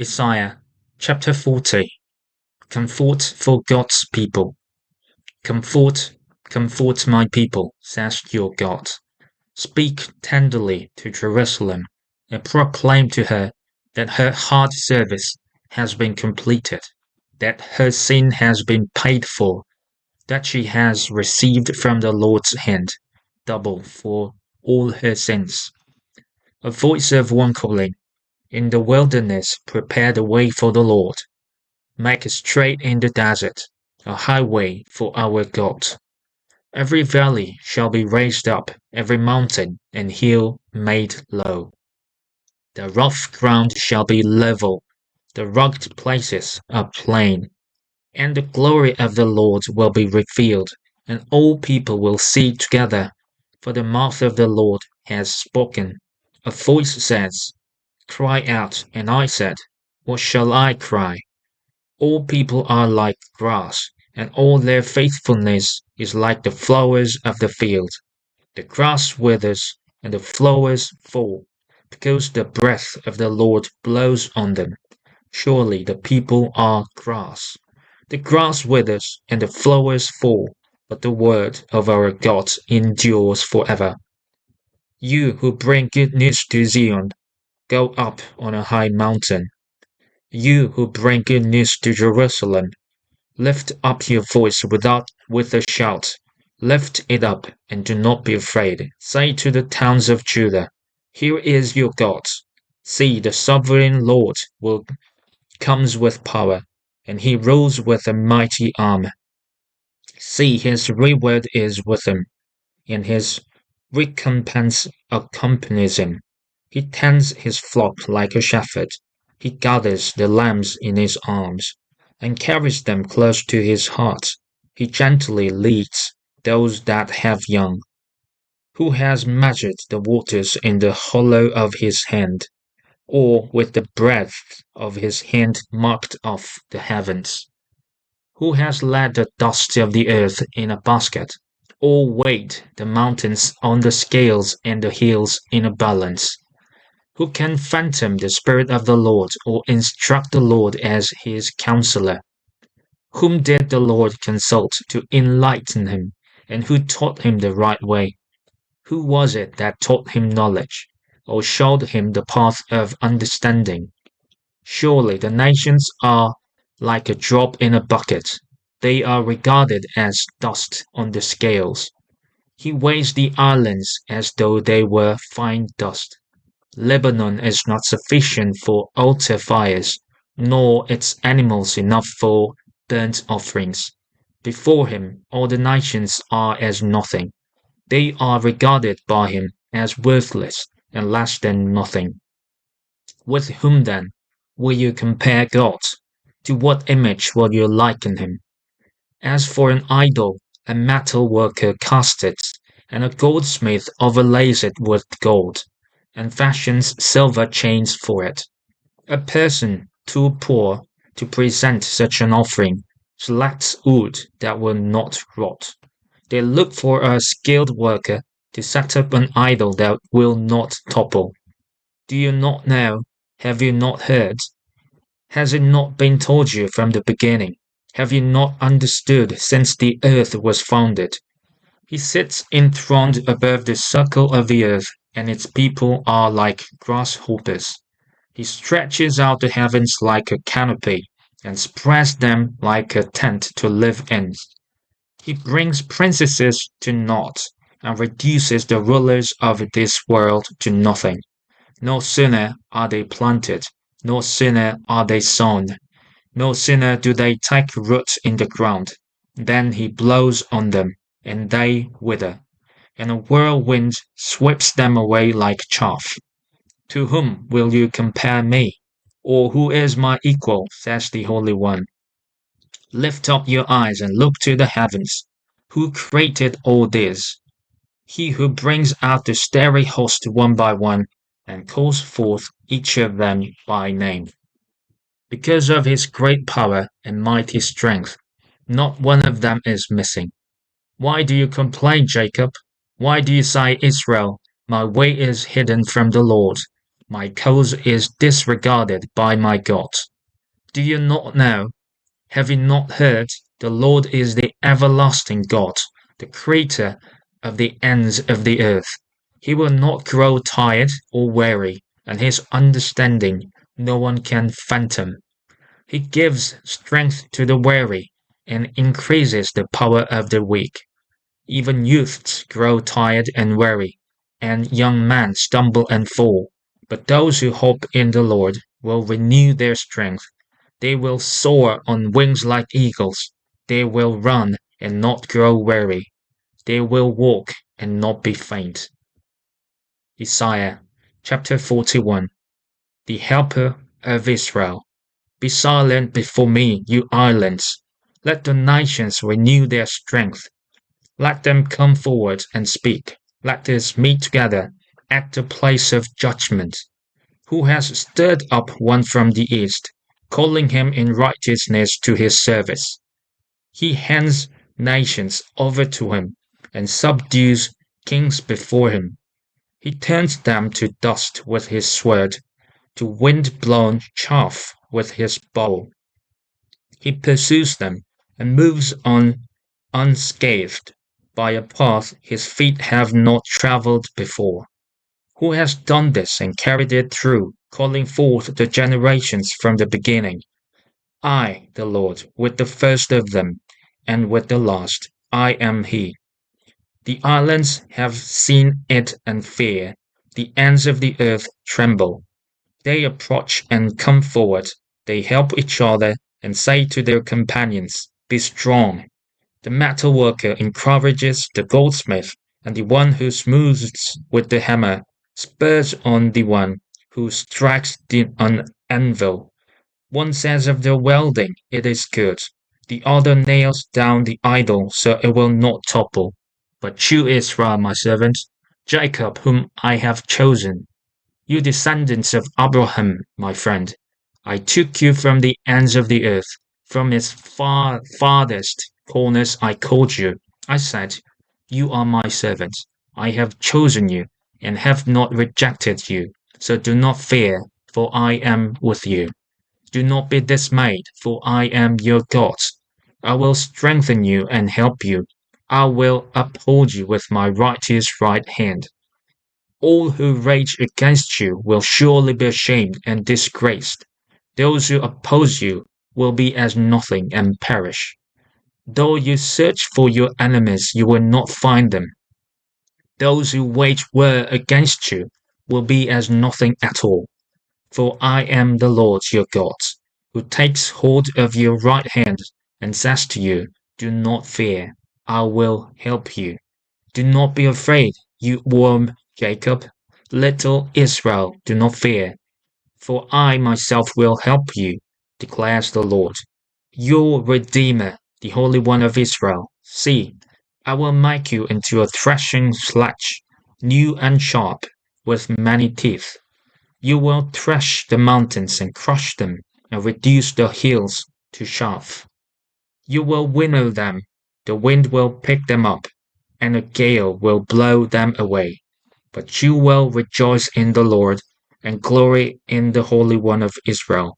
Isaiah chapter 40. Comfort for God's people. Comfort, comfort my people, says your God. Speak tenderly to Jerusalem, and proclaim to her that her hard service has been completed, that her sin has been paid for, that she has received from the Lord's hand double for all her sins. A voice of one calling, "In the wilderness prepare the way for the Lord. Make straight in the desert a highway for our God. Every valley shall be raised up, every mountain and hill made low. The rough ground shall be level, the rugged places a plain. And the glory of the Lord will be revealed, and all people will see together, for the mouth of the Lord has spoken." A voice says, "Cry out," and I said, "What shall I cry?" All people are like grass, and all their faithfulness is like the flowers of the field. The grass withers, and the flowers fall, because the breath of the Lord blows on them. Surely the people are grass. The grass withers, and the flowers fall, but the word of our God endures forever. You who bring good news to Zion, go up on a high mountain. You who bring good news to Jerusalem, lift up your voice with a shout. Lift it up, and do not be afraid. Say to the towns of Judah, "Here is your God." See, the sovereign Lord comes with power, and he rules with a mighty arm. See, his reward is with him, and his recompense accompanies him. He tends his flock like a shepherd. He gathers the lambs in his arms, and carries them close to his heart. He gently leads those that have young. Who has measured the waters in the hollow of his hand, or with the breadth of his hand marked off the heavens? Who has laid the dust of the earth in a basket, or weighed the mountains on the scales and the hills in a balance? Who can fathom the Spirit of the Lord, or instruct the Lord as his counselor? Whom did the Lord consult to enlighten him, and who taught him the right way? Who was it that taught him knowledge, or showed him the path of understanding? Surely the nations are like a drop in a bucket. They are regarded as dust on the scales. He weighs the islands as though they were fine dust. Lebanon is not sufficient for altar fires, nor its animals enough for burnt offerings. Before him all the nations are as nothing. They are regarded by him as worthless and less than nothing. With whom then will you compare God? To what image will you liken him? As for an idol, a metal worker casts it, and a goldsmith overlays it with gold, and fashions silver chains for it. A person too poor to present such an offering selects wood that will not rot. They look for a skilled worker to set up an idol that will not topple. Do you not know? Have you not heard? Has it not been told you from the beginning? Have you not understood since the earth was founded? He sits enthroned above the circle of the earth, and its people are like grasshoppers. He stretches out the heavens like a canopy, and spreads them like a tent to live in. He brings princesses to naught, and reduces the rulers of this world to nothing. No sooner are they planted, no sooner are they sown, no sooner do they take root in the ground, than he blows on them, and they wither, and a whirlwind sweeps them away like chaff. To whom will you compare me? Or who is my equal? Says the Holy One. Lift up your eyes and look to the heavens. Who created all this? He who brings out the starry host one by one, and calls forth each of them by name. Because of his great power and mighty strength, not one of them is missing. Why do you complain, Jacob? Why do you say, Israel, my way is hidden from the Lord? My cause is disregarded by my God. Do you not know? Have you not heard? The Lord is the everlasting God, the creator of the ends of the earth. He will not grow tired or weary, and his understanding no one can fathom. He gives strength to the weary and increases the power of the weak. Even youths grow tired and weary, and young men stumble and fall. But those who hope in the Lord will renew their strength. They will soar on wings like eagles. They will run and not grow weary. They will walk and not be faint. Isaiah chapter 41. The helper of Israel. Be silent before me, you islands. Let the nations renew their strength. Let them come forward and speak. Let us meet together at the place of judgment. Who has stirred up one from the east, calling him in righteousness to his service? He hands nations over to him and subdues kings before him. He turns them to dust with his sword, to wind-blown chaff with his bow. He pursues them and moves on unscathed by a path his feet have not traveled before. Who has done this and carried it through, calling forth the generations from the beginning? I, the Lord, with the first of them, and with the last, I am he. The islands have seen it and fear. The ends of the earth tremble. They approach and come forward. They help each other and say to their companions, Be strong. The metal worker encourages the goldsmith, and the one who smooths with the hammer spurs on the one who strikes an anvil. One says of the welding, It is good. The other nails down the idol so it will not topple. But you, Israel, my servant, Jacob, whom I have chosen, you descendants of Abraham, my friend, I took you from the ends of the earth, from its farthest corners I called you. I said, You are my servant. I have chosen you, and have not rejected you. So do not fear, for I am with you. Do not be dismayed, for I am your God. I will strengthen you and help you. I will uphold you with my righteous right hand. All who rage against you will surely be ashamed and disgraced. Those who oppose you will be as nothing and perish. Though you search for your enemies, you will not find them. Those who wage war against you will be as nothing at all. For I am the Lord your God, who takes hold of your right hand and says to you, Do not fear, I will help you. Do not be afraid, you worm Jacob. Little Israel, do not fear, for I myself will help you, declares the Lord, your Redeemer, the Holy One of Israel. See, I will make you into a threshing sledge, new and sharp, with many teeth. You will thresh the mountains and crush them, and reduce the hills to chaff. You will winnow them, the wind will pick them up, and a gale will blow them away. But you will rejoice in the Lord, and glory in the Holy One of Israel.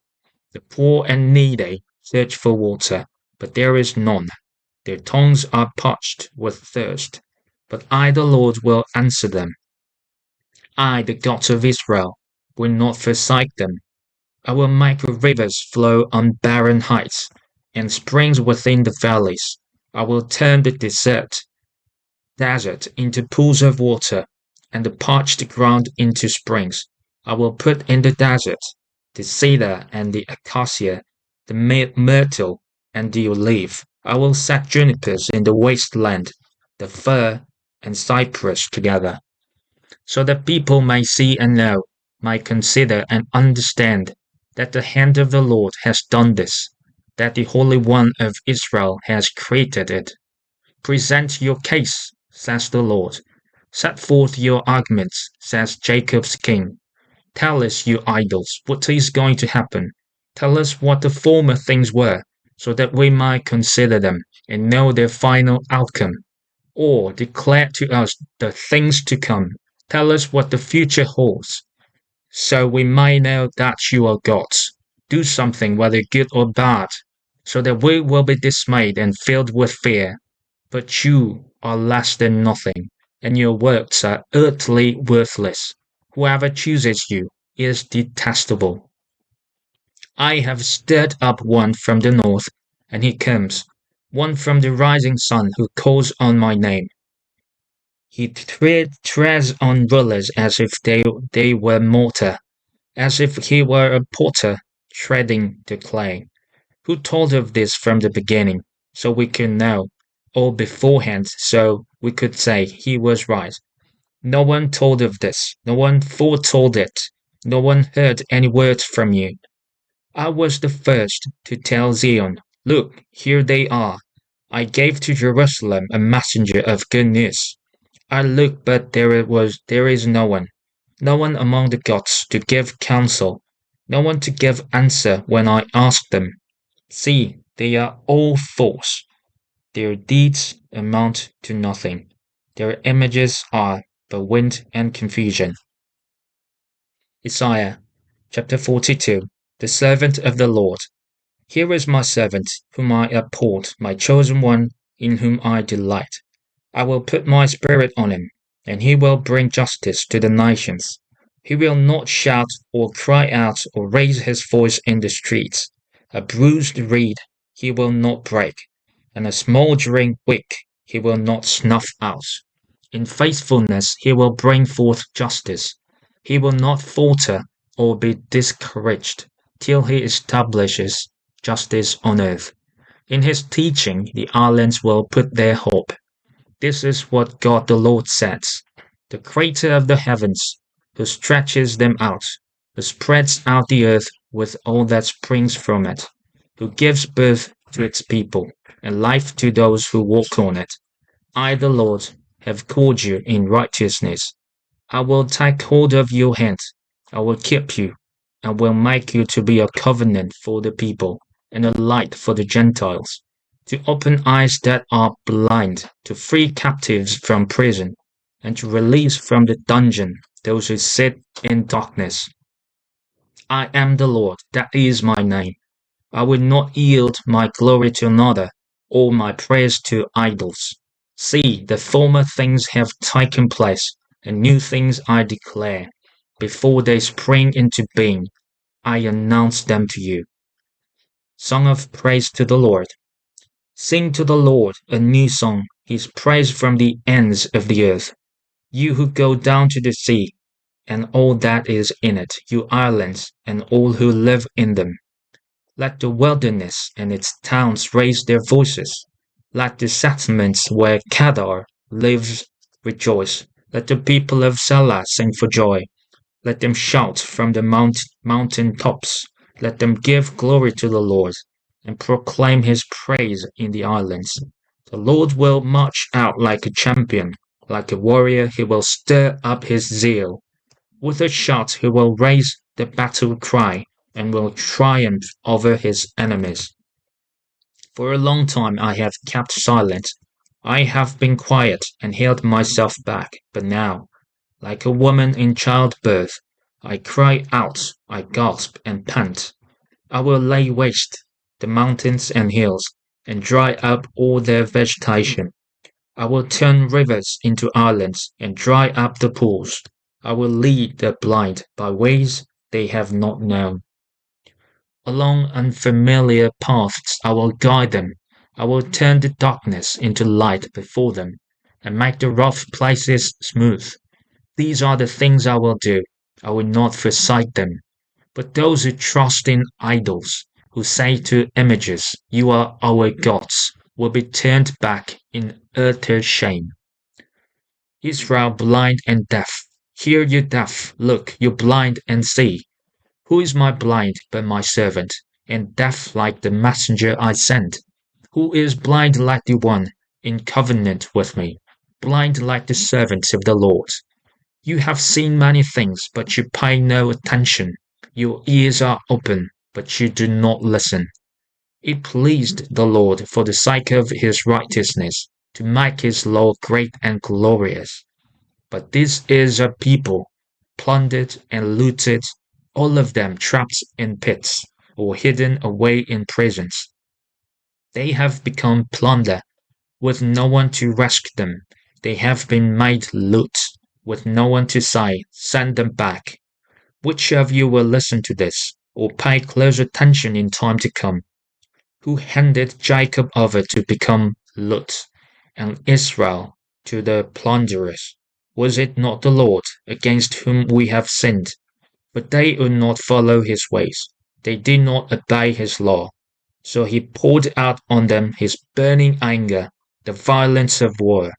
The poor and needy search for water, but there is none. Their tongues are parched with thirst. But I, the Lord, will answer them. I, the God of Israel, will not forsake them. I will make rivers flow on barren heights, and springs within the valleys. I will turn the desert into pools of water, and the parched ground into springs. I will put in the desert the cedar and the acacia, the myrtle and the olive. I will set junipers in the wasteland, the fir and cypress together, so that people may see and know, may consider and understand that the hand of the Lord has done this, that the Holy One of Israel has created it. Present your case, says the Lord. Set forth your arguments, says Jacob's king. Tell us, you idols, what is going to happen. Tell us what the former things were, so that we might consider them and know their final outcome. Or declare to us the things to come. Tell us what the future holds. so we may know that you are gods. Do something, whether good or bad, so that we will be dismayed and filled with fear. But you are less than nothing, and your works are utterly worthless. Whoever chooses you is detestable. I have stirred up one from the north, and he comes, one from the rising sun who calls on my name. He treads on rulers as if they were mortar, as if he were a potter treading the clay. Who told of this from the beginning, so we could know, or beforehand, so we could say he was right? No one told of this, no one foretold it, no one heard any words from you. I was the first to tell Zion, look, here they are. I gave to Jerusalem a messenger of good news. I looked, but there is no one among the gods to give counsel, no one to give answer when I ask them. See, they are all false. Their deeds amount to nothing. Their images are but wind and confusion. Isaiah chapter 42. The servant of the Lord. Here is my servant, whom I uphold, my chosen one, in whom I delight. I will put my spirit on him, and he will bring justice to the nations. He will not shout or cry out or raise his voice in the streets. A bruised reed he will not break, and a smouldering wick he will not snuff out. In faithfulness he will bring forth justice. He will not falter or be discouraged till he establishes justice on earth. In his teaching the islands will put their hope. This is what God the Lord says, the creator of the heavens, who stretches them out, who spreads out the earth with all that springs from it, who gives birth to its people, and life to those who walk on it. I, the Lord, have called you in righteousness. I will take hold of your hand. I will keep you, and will make you to be a covenant for the people, and a light for the Gentiles, to open eyes that are blind, to free captives from prison, and to release from the dungeon those who sit in darkness. I am the Lord, that is my name. I will not yield my glory to another, or my praise to idols. See, the former things have taken place, and new things I declare. Before they spring into being, I announce them to you. Song of praise to the Lord. Sing to the Lord a new song, his praise from the ends of the earth. You who go down to the sea, and all that is in it, you islands, and all who live in them. Let the wilderness and its towns raise their voices. Let the settlements where Kedar lives rejoice. Let the people of Selah sing for joy. Let them shout from the mountain tops. Let them give glory to the Lord, and proclaim his praise in the islands. The Lord will march out like a champion. Like a warrior, he will stir up his zeal. With a shout, he will raise the battle cry and will triumph over his enemies. For a long time I have kept silent. I have been quiet and held myself back, but now, like a woman in childbirth, I cry out, I gasp and pant. I will lay waste the mountains and hills, and dry up all their vegetation. I will turn rivers into islands, and dry up the pools. I will lead the blind by ways they have not known. Along unfamiliar paths I will guide them. I will turn the darkness into light before them, and make the rough places smooth. These are the things I will do. I will not forsake them. But those who trust in idols, who say to images, you are our gods, will be turned back in utter shame. Israel blind and deaf. Hear, you deaf, look, you blind and see. Who is my blind but my servant, and deaf like the messenger I sent? Who is blind like the one in covenant with me, blind like the servants of the Lord? You have seen many things, but you pay no attention. Your ears are open, but you do not listen. It pleased the Lord for the sake of his righteousness to make his law great and glorious. But this is a people plundered and looted, all of them trapped in pits or hidden away in prisons. They have become plunder, with no one to rescue them. They have been made loot, with no one to say, "Send them back." Which of you will listen to this, or pay close attention in time to come? Who handed Jacob over to become loot, and Israel to the plunderers? Was it not the Lord, against whom we have sinned? But they would not follow his ways. They did not obey his law. So he poured out on them his burning anger, the violence of war.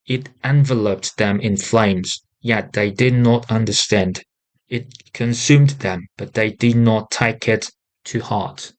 It enveloped them in flames, yet they did not understand. It consumed them, but they did not take it to heart.